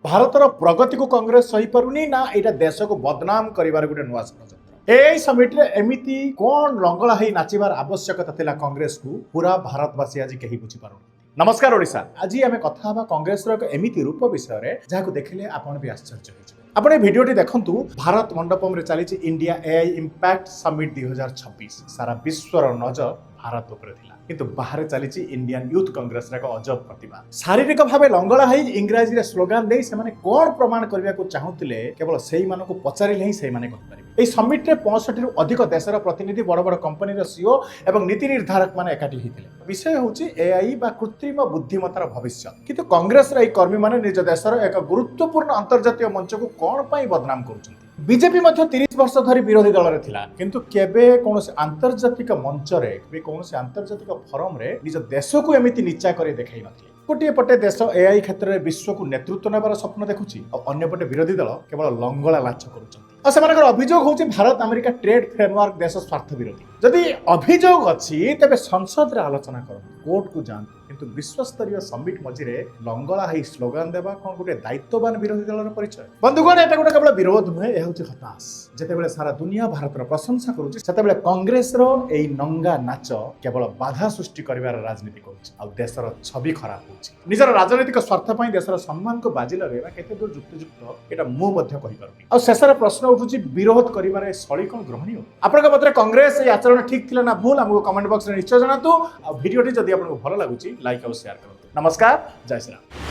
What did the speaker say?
ଭାରତର ପ୍ରଗତିକୁ କଂଗ୍ରେସ ସହିପାରୁନି ନା ଏଇଟା ଦେଶକୁ ବଦନାମ କରିବାର ଗୋଟେ ନୂଆ ଷଡ଼ଯନ୍ତ୍ର। এই ସମିଟରେ ଏମିତି କଣ ଲଙ୍ଗଳା ହେଇ ନାଚିବାର ଆବଶ୍ୟକତା ଥିଲା କଂଗ୍ରେସକୁ ପୁରା ଭାରତବାସୀ ଆଜି କେହି ବୁଝିପାରୁନି। ନମସ୍କାର ଓଡ଼ିଶା। ଆଜି ଆମେ କଥା ହେବା କଂଗ୍ରେସର ଏକ ଏମିତି ରୂପ ବିଷୟରେ ଯାହାକୁ ଦେଖିଲେ ଆପଣ ବି ଆଶ୍ଚର୍ଯ୍ୟ ହେଇଯିବେ। ଆପଣ এই ভিডিওটি দেখন্তু ଭାରତ ମଣ୍ଡପମରେ ଚାଲିଛି ଇଣ୍ଡିଆ ଏଆଇ ଇମ୍ପାକ୍ଟ ସମିଟ୍ 2026। ସାରା ବିଶ୍ୱର ନଜର ଭାରତ ଉପରେ ଥିଲା କିନ୍ତୁ ବାହାରେ ଚାଲିଛି ଇଣ୍ଡିଆନ ୟୁଥ କଂଗ୍ରେସର ଏକ ଅଜବ ପ୍ରତିଭା। ଶାରୀରିକ ଭାବେ ଲଙ୍ଗଳା ହେଇ ଇଂରାଜୀରେ ସ୍ଲୋଗାନ ଦେଇ ସେମାନେ କଣ ପ୍ରମାଣ କରିବାକୁ ଚାହୁଁଥିଲେ କେବଳ ସେଇମାନଙ୍କୁ ପଚାରିଲେ ହିଁ ସେଇମାନେ କହିପାରିବେ। এই ସମିଟ୍ରେ 65ରୁ ଅଧିକ ଦେଶର ପ୍ରତିନିଧି ବଡ଼ ବଡ଼ କମ୍ପାନୀର ସିଓ ଏବଂ ନୀତି ନିର୍ଦ୍ଧାରକ ମାନେ ଏକାଠି ହୋଇଥିଲେ। ବିଷୟ ହେଉଛି ଏଆଇ ବା କୃତ୍ରିମ ବୁଦ୍ଧିମତାର ଭବିଷ୍ୟତ। କିନ୍ତୁ କଂଗ୍ରେସର ଏହି କର୍ମୀମାନେ ନିଜ ଦେଶର ଏକ ଗୁରୁତ୍ୱପୂର୍ଣ୍ଣ ଅନ୍ତର୍ଜାତୀୟ ମଞ୍ଚକୁ କଣ ପାଇଁ ବଦନାମ କରୁଛନ୍ତି? ବିଜେପି ମଧ୍ୟ 30 ବର୍ଷ ଧରି ବିରୋଧୀ ଦଳରେ ଥିଲା କିନ୍ତୁ କେବେ କୌଣସି ଆନ୍ତର୍ଜାତିକ ମଞ୍ଚରେ କୌଣସି ଆନ୍ତର୍ଜାତିକ ଫୋରମରେ ନିଜ ଦେଶକୁ ଏମିତି ନିଚା କରି ଦେଖାଇ ନଥିଲେ। ଗୋଟିଏ ପଟେ ଦେଶ ଏଆଇ କ୍ଷେତ୍ରରେ ବିଶ୍ୱକୁ ନେତୃତ୍ୱ ନେବାର ସ୍ୱପ୍ନ ଦେଖୁଛି ଆଉ ଅନ୍ୟପଟେ ବିରୋଧୀ ଦଳ କେବଳ ଲଙ୍ଗଳା ଲାଛ କରୁଛନ୍ତି। ଆଉ ସେମାନଙ୍କର ଅଭିଯୋଗ ହେଉଛି ଭାରତ ଆମେରିକା ଟ୍ରେଡ୍ ଫ୍ରେମୱାର୍କ ଦେଶ ସ୍ୱାର୍ଥ ବିରୋଧୀ। ଯଦି ଅଭିଯୋଗ ଅଛି ତେବେ ସଂସଦରେ ଆଲୋଚନା କରନ୍ତୁ, କୋର୍ଟକୁ ଯାଆନ୍ତୁ, କିନ୍ତୁ ବିଶ୍ୱସ୍ତରୀୟ ସମିଟ୍ ମଝିରେ ଲଙ୍ଗଳା ହେଇ ସ୍ଲୋଗାନ ଦେବା କଣ ଗୋଟେ ଦାୟିତ୍ୱବାନ ବିରୋଧୀ ଦଳର ପରିଚୟ? ବନ୍ଧୁଗଣ, ଏଟା ଗୋଟେ କେବଳ ବିରୋଧ ନୁହେଁ, ଏହା ହେଉଛି ହତାଶ। ଯେତେବେଳେ ସାରା ଦୁନିଆ ଭାରତର ପ୍ରଶଂସା କରୁଛି ସେତେବେଳେ କଂଗ୍ରେସର ଏହି ନଙ୍ଗା ନାଚ କେବଳ ବାଧା ସୃଷ୍ଟି କରିବାର ରାଜନୀତି କରୁଛି ଆଉ ଦେଶର ଛବି ଖରାପ ହେଉଛି। ନିଜର ରାଜନୈତିକ ସ୍ୱାର୍ଥ ପାଇଁ ଦେଶର ସମ୍ମାନକୁ ବାଜି ଲଗାଇବା କେତେ ଦୂର ଯୁକ୍ତିଯୁକ୍ତ ଏଟା ମୁଁ ମଧ୍ୟ କହିପାରୁନି। ଆଉ ଶେଷରେ ପ୍ରଶ୍ନ ଉଠୁଛି, ବିରୋଧ କରିବାର ଏ ଶୈଳୀ କଣ ଗ୍ରହଣୀୟ? ଆପଣଙ୍କ ମତରେ କଂଗ୍ରେସ এই ଆଚରଣ ଠିକ ଥିଲା ନା ଭୁଲ? ଆମକୁ କମେଣ୍ଟ ବକ୍ସରେ ନିଶ୍ଚୟ ଜଣାନ୍ତୁ। ଆଉ ଭିଡ଼ିଓଟି ଯଦି ଆପଣଙ୍କୁ ଭଲ ଲାଗୁଛି ଲାଇକ୍ ଆଉ ସେୟାର କରନ୍ତୁ। ନମସ୍କାର, ଜୟ ଶ୍ରୀରାମ।